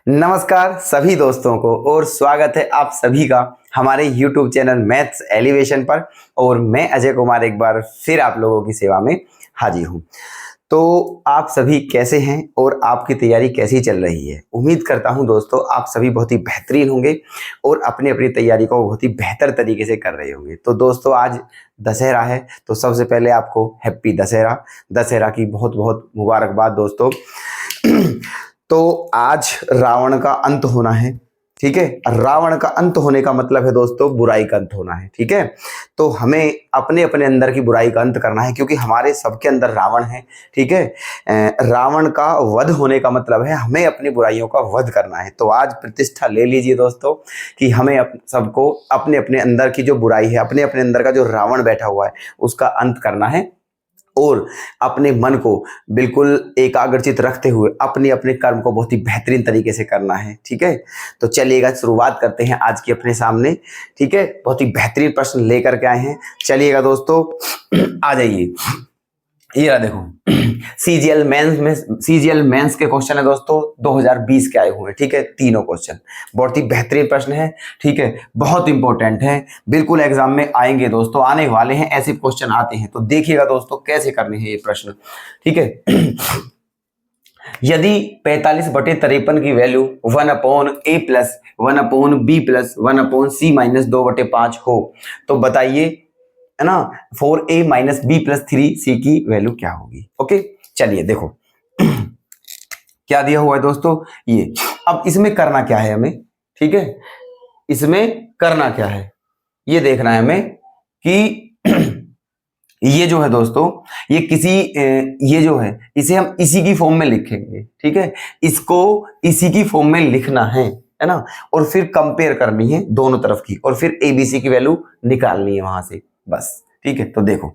नमस्कार सभी दोस्तों को और स्वागत है आप सभी का हमारे YouTube चैनल मैथ्स एलिवेशन पर। और मैं अजय कुमार एक बार फिर आप लोगों की सेवा में हाजिर हूँ। तो आप सभी कैसे हैं और आपकी तैयारी कैसी चल रही है? उम्मीद करता हूँ दोस्तों आप सभी बहुत ही बेहतरीन होंगे और अपनी अपनी तैयारी को बहुत ही बेहतर तरीके से कर रहे होंगे। तो दोस्तों आज दशहरा है, तो सबसे पहले आपको हैप्पी दशहरा की बहुत बहुत मुबारकबाद दोस्तों। तो आज रावण का अंत होना है, ठीक है। रावण का अंत होने का मतलब है दोस्तों बुराई का अंत होना है, ठीक है। तो हमें अपने अपने अंदर की बुराई का अंत करना है क्योंकि हमारे सबके अंदर रावण है, ठीक है। रावण का वध होने का मतलब है हमें अपनी बुराइयों का वध करना है। तो आज प्रतिष्ठा ले लीजिए दोस्तों कि हमें सबको अपने अपने अंदर की जो बुराई है, अपने अपने अंदर का जो रावण बैठा हुआ है उसका अंत करना है और अपने मन को बिल्कुल एकाग्रचित रखते हुए अपने अपने कर्म को बहुत ही बेहतरीन तरीके से करना है, ठीक है। तो चलिएगा शुरुआत करते हैं आज की अपने सामने, ठीक है। बहुत ही बेहतरीन प्रश्न लेकर के आए हैं, चलिएगा दोस्तों आ जाइए। ये रहा देखो सीजीएल मेंस के क्वेश्चन है दोस्तों 2020 के आए हुए हैं, ठीक है। तीनों क्वेश्चन बहुत ही बेहतरीन प्रश्न है, ठीक है। बहुत इंपॉर्टेंट है, बिल्कुल एग्जाम में आएंगे दोस्तों, आने वाले हैं, ऐसे क्वेश्चन आते हैं। तो देखिएगा दोस्तों कैसे करने हैं ये प्रश्न, ठीक है। यदि 45/53 की value 1/a plus 1/b plus 1/c minus 2/5 हो तो बताइए, है ना, 4a minus B plus 3c की वैल्यू क्या होगी। ओके चलिए देखो क्या दिया हुआ है दोस्तों ये। अब इसमें करना क्या है हमें, ठीक है। इसमें करना क्या है ये देखना है हमें कि ये जो है दोस्तों ये जो है इसे हम इसी की फॉर्म में लिखेंगे, ठीक है। इसको इसी की फॉर्म में लिखना है ना, और फिर कंपेयर करनी है दोनों तरफ की और फिर एबीसी की वैल्यू निकालनी है वहां से, बस, ठीक है। तो देखो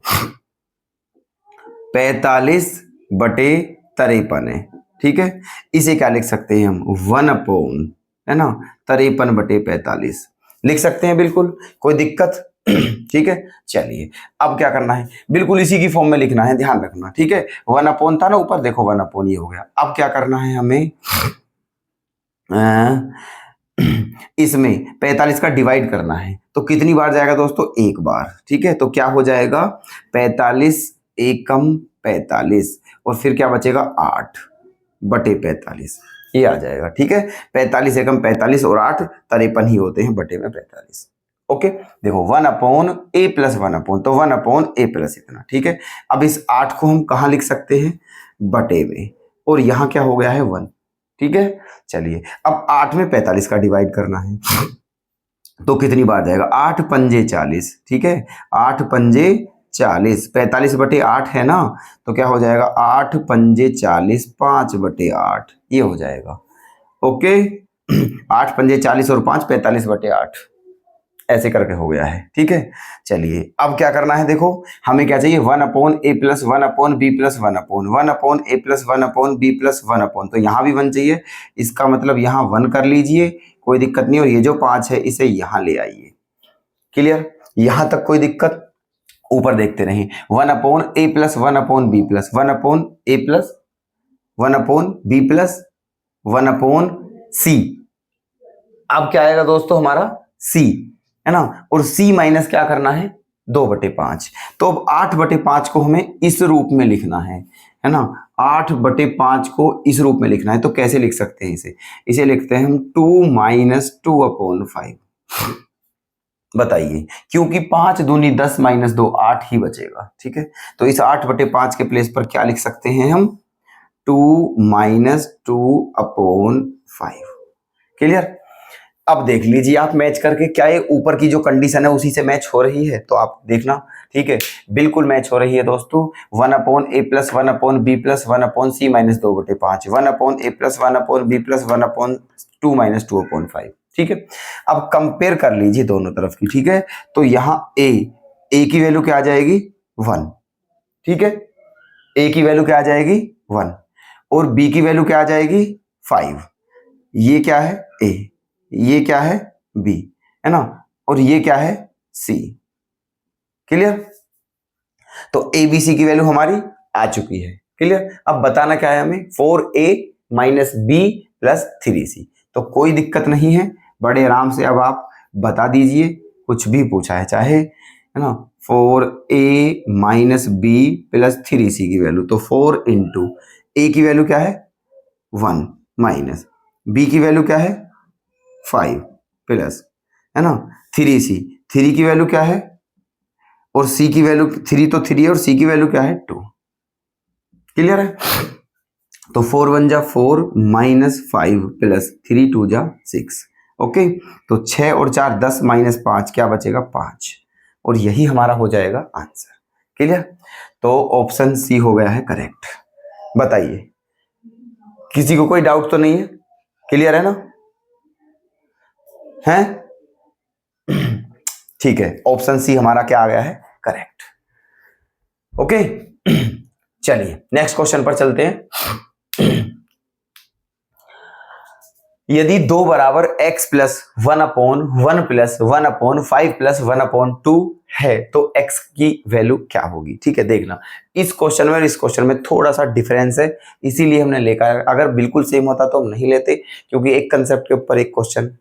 45/53 है, ठीक है। इसे क्या लिख सकते हैं हम 1/, है ना, 53/45 लिख सकते हैं, बिल्कुल कोई दिक्कत ठीक है। चलिए अब क्या करना है, बिल्कुल इसी की फॉर्म में लिखना है, ध्यान रखना, ठीक है। 1/, था ना ऊपर, देखो 1/, ये हो गया। अब क्या करना है हमें, इसमें 45 का डिवाइड करना है। तो कितनी बार जाएगा दोस्तों, एक बार, ठीक है। तो क्या हो जाएगा 45 एकम 45 और फिर क्या बचेगा 8/45 ये आ जाएगा, ठीक है। 45 एकम 45 और 8 53 ही होते हैं बटे में 45। ओके देखो 1/a प्लस 1/, तो 1/a प्लस इतना, ठीक है। अब इस 8 को हम कहाँ लिख सकते हैं, बटे में, और यहाँ क्या हो गया है 1, ठीक है। चलिए अब 8 में 45 का डिवाइड करना है तो कितनी बार जाएगा, 8×5 = 40, ठीक है। 8×5 = 40, 45/8 है ना, तो क्या हो जाएगा 8×5 = 40, 5/8 ये हो जाएगा। ओके 8×5 = 40 और 5 45/8 ऐसे करके हो गया है, ठीक है। चलिए अब क्या करना है, देखो हमें क्या चाहिए 1/a plus 1/b plus 1/1/a plus 1/b plus 1/, तो यहाँ भी 1 चाहिए, इसका मतलब यहाँ 1 कर लीजिए, कोई दिक्कत नहीं। और ये जो 5 है इसे यहाँ ले आइए, क्लियर, यहाँ तक कोई दिक्कत। ऊपर देखते रहिए 1/a plus 1/b plus 1/a plus 1/b plus 1/c। अब क्या आएगा दोस्तों हमारा c, है ना, और c माइनस क्या करना है 2/5। तो अब 8/5 को हमें इस रूप में लिखना है ना, 8/5 को इस रूप में लिखना है। तो कैसे लिख सकते हैं इसे लिखते हैं हम 2 - 2/5। बताइए, क्योंकि 5 दूनी 10 - 2 8 ही बचेगा, ठीक है। तो इस 8/5 के प्लेस पर क्या लिख सकते हैं हम 2 - 2/5, क्लियर। अब देख लीजिए आप मैच करके, क्या ये ऊपर की जो कंडीशन है उसी से मैच हो रही है, तो आप देखना, ठीक है, बिल्कुल मैच हो रही है दोस्तों। 1/a plus 1/b plus 1/c minus 2/5, 1/a plus 1/b plus 1/2 minus 2/5, ठीक है। अब कंपेयर कर लीजिए दोनों तरफ की, ठीक है। तो यहाँ a की वैल्यू क्या आ जाएगी 1, ठीक है, a की वैल्यू क्या आ जाएगी 1 और b की वैल्यू क्या आ जाएगी 5। ये क्या है a, ये क्या है बी, है ना, और ये क्या है सी, क्लियर। तो ए बी सी की वैल्यू हमारी आ चुकी है, क्लियर। अब बताना क्या है हमें 4a - b + 3c। तो कोई दिक्कत नहीं है, बड़े आराम से अब आप बता दीजिए, कुछ भी पूछा है चाहे, है ना। 4a minus B plus 3c की वैल्यू, तो 4 इंटू ए की वैल्यू क्या है 1 माइनस बी की वैल्यू क्या है 5 प्लस, है ना, 3c, 3 की वैल्यू क्या है और c की वैल्यू 3 तो 3 है और c की वैल्यू क्या है 2। क्लियर है। तो 4 1 जा 4 माइनस 5 प्लस 3 2 जा 6। ओके, तो 6 और 4 10 माइनस 5 क्या बचेगा 5, और यही हमारा हो जाएगा आंसर। क्लियर। तो ऑप्शन सी हो गया है करेक्ट। बताइए, किसी को कोई डाउट तो नहीं है? क्लियर है ना? है? ठीक है, ऑप्शन सी हमारा क्या आ गया है करेक्ट। ओके, चलिए नेक्स्ट क्वेश्चन पर चलते हैं। यदि दो बराबर x प्लस 1/1 प्लस 1/5 प्लस 1/2 है तो x की वैल्यू क्या होगी? ठीक है, देखना इस क्वेश्चन में और इस क्वेश्चन में थोड़ा सा डिफरेंस है, इसीलिए हमने लेकर, अगर बिल्कुल सेम होता तो हम नहीं लेते, क्योंकि एक कंसेप्ट के ऊपर एक क्वेश्चन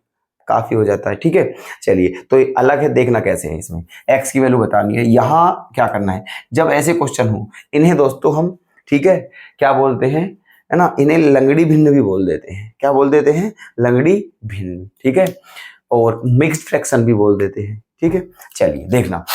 काफी हो जाता है। ठीक है, चलिए तो ये अलग है, देखना कैसे है। इसमें x की वैल्यू बतानी है, यहाँ क्या करना है, जब ऐसे क्वेश्चन हो इन्हें दोस्तों हम, ठीक है, क्या बोलते हैं, है ना, इन्हें लंगड़ी भिन्न भी बोल देते हैं। क्या बोल देते हैं? लंगड़ी भिन्न। ठीक है, और मिक्स्ड फ्रैक्शन भी बोल देते हैं। ठीक है, चलिए देखना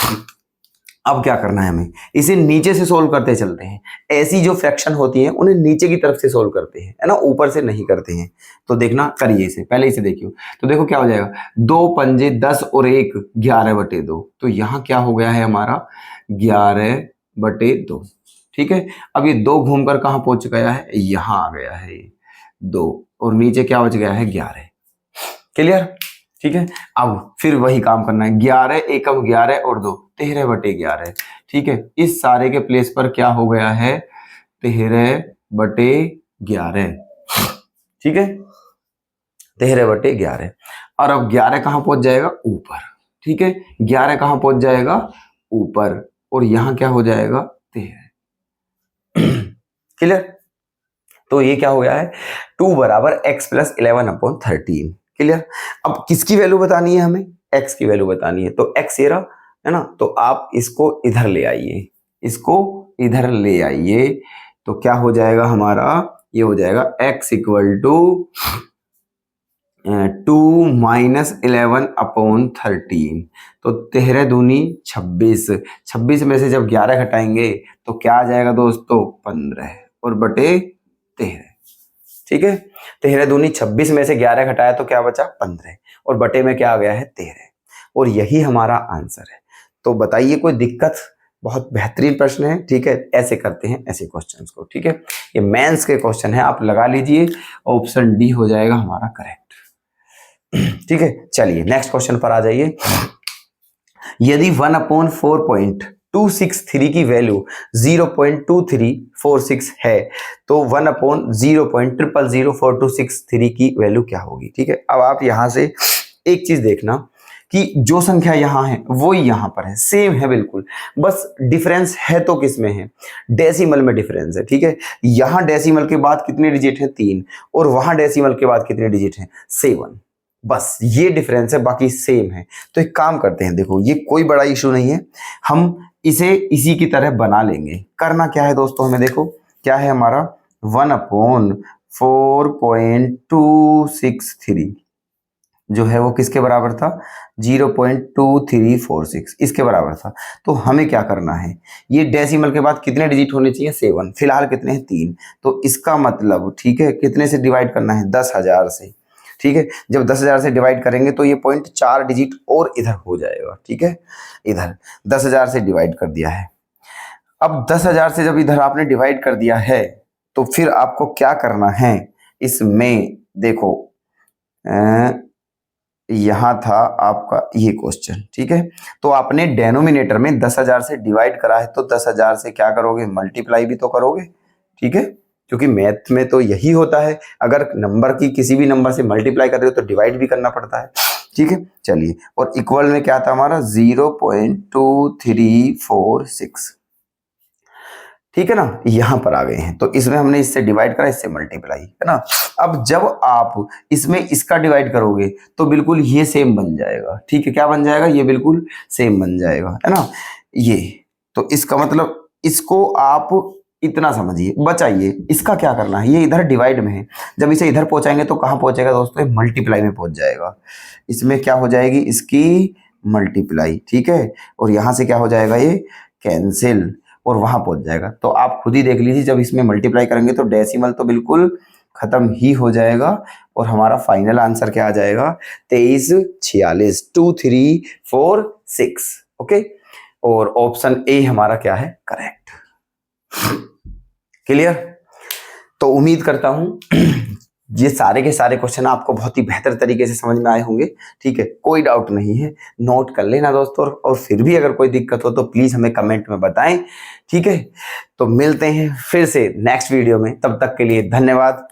अब क्या करना है, हमें इसे नीचे से सोल्व करते चलते हैं। ऐसी जो फ्रैक्शन होती है उन्हें नीचे की तरफ से सोल्व करते हैं, है ना, ऊपर से नहीं करते हैं। तो देखना, करिए इसे, पहले इसे देखियो। तो देखो क्या हो जाएगा, 2 पंजे 10 और 1 11/2। तो यहाँ क्या हो गया है हमारा 11/2। ठीक है, अब ये 2 घूमकर कहाँ पहुंच गया है, यहाँ आ गया है 2, और नीचे क्या बच गया है 11। क्लियर। ठीक है, अब फिर वही काम करना है, 11 एकम 11 और 2 13/11। ठीक है, इस सारे के प्लेस पर क्या हो गया है 13/11। ठीक है, 13/11, और अब 11 कहां पहुंच जाएगा ऊपर। ठीक है, 11 कहां पहुंच जाएगा ऊपर, और यहां क्या हो जाएगा 13। क्लियर। तो ये क्या हो गया है 2 बराबर x प्लस 11/13। क्लियर। अब किसकी वैल्यू बतानी है हमें, x की वैल्यू बतानी है। तो x ये रहा, है ना, तो आप इसको इधर ले आइए, इसको इधर ले आइए, तो क्या हो जाएगा हमारा, ये हो जाएगा x इक्वल टू 2 माइनस 11/13। तो 13 दूनी 26, 26 में से जब 11 घटाएंगे तो क्या आ जाएगा दोस्तों 15 और बटे 13। ठीक है, 13 दूनी 26 में से 11 घटाया तो क्या बचा 15, और बटे में क्या आ गया है 13, और यही हमारा आंसर है। तो बताइए कोई दिक्कत? बहुत बेहतरीन प्रश्न है। ठीक है, ऐसे करते हैं ऐसे क्वेश्चंस को। ठीक है, ये मेंस के क्वेश्चन है, आप लगा लीजिए, ऑप्शन डी हो जाएगा हमारा करेक्ट। ठीक है, चलिए नेक्स्ट क्वेश्चन पर आ जाइए। यदि 1/4.263 की वैल्यू 0.2346 है तो 1/0.000426 की वैल्यू क्या होगी? ठीक है, अब आप यहां से एक चीज देखना कि जो संख्या यहां है वो यहां पर है, सेम है बिल्कुल, बस डिफरेंस है तो किस में है, डेसिमल में डिफरेंस है। ठीक है, यहां डेसिमल के बाद कितने डिजिट है 3, और वहां डेसिमल के बाद कितने डिजिट है 7, बस ये डिफरेंस है, बाकी सेम है। तो एक काम करते हैं, देखो ये कोई बड़ा इशू नहीं है, हम इसे इसी की तरह बना लेंगे। करना क्या है दोस्तों, हमें देखो क्या है हमारा 1/4.263 जो है वो किसके बराबर था 0.2346, इसके बराबर था। तो हमें क्या करना है, ये डेसिमल के बाद कितने डिजिट होने चाहिए 7, फिलहाल कितने हैं 3, तो इसका मतलब, ठीक है, कितने से डिवाइड करना है 10,000 से। ठीक है, जब 10,000 से डिवाइड करेंगे तो ये 0.4 डिजिट और इधर हो जाएगा। ठीक है, इधर 10,000 से डिवाइड कर दिया है। अब 10,000 से जब इधर आपने डिवाइड कर दिया है तो फिर आपको क्या करना है इसमें, देखो यहां था आपका ये क्वेश्चन। ठीक है, तो आपने डेनोमिनेटर में 10,000 से डिवाइड करा है तो 10,000 से क्या करोगे मल्टीप्लाई भी तो करोगे। ठीक है, क्योंकि मैथ में तो यही होता है, अगर नंबर की किसी भी नंबर से मल्टीप्लाई कर रहे हो तो डिवाइड भी करना पड़ता है। ठीक है, चलिए, और इक्वल में क्या था हमारा 0.2346। ठीक है ना, यहां पर आ गए हैं। तो इसमें हमने इससे डिवाइड करा, इससे मल्टीप्लाई, है ना। अब जब आप इसमें इसका डिवाइड करोगे तो बिल्कुल ये सेम बन जाएगा, ठीक है। क्या बन जाएगा, ये बिल्कुल सेम बन जाएगा, है ना ये। तो इसका मतलब इसको आप इतना समझिए, बचाइए। इसका क्या करना है, ये इधर डिवाइड में है, जब इसे इधर पहुंचाएंगे तो कहां पहुंचेगा दोस्तों, ये मल्टीप्लाई में पहुंच जाएगा। इसमें क्या हो जाएगी, इसकी मल्टीप्लाई, ठीक है। और यहां से क्या हो जाएगा, ये कैंसिल, और वहां पहुंच जाएगा। तो आप खुद ही देख लीजिए, जब इसमें मल्टीप्लाई करेंगे तो डेसिमल तो बिल्कुल खत्म ही हो जाएगा, और हमारा फाइनल आंसर क्या आ जाएगा, 2346, 2346, ओके। और ऑप्शन ए हमारा क्या है, करेक्ट। क्लियर। तो उम्मीद करता हूं ये सारे के सारे क्वेश्चन आपको बहुत ही बेहतर तरीके से समझ में आए होंगे, ठीक है। कोई डाउट नहीं है, नोट कर लेना दोस्तों, और फिर भी अगर कोई दिक्कत हो तो प्लीज हमें कमेंट में बताएं, ठीक है। तो मिलते हैं फिर से नेक्स्ट वीडियो में, तब तक के लिए धन्यवाद।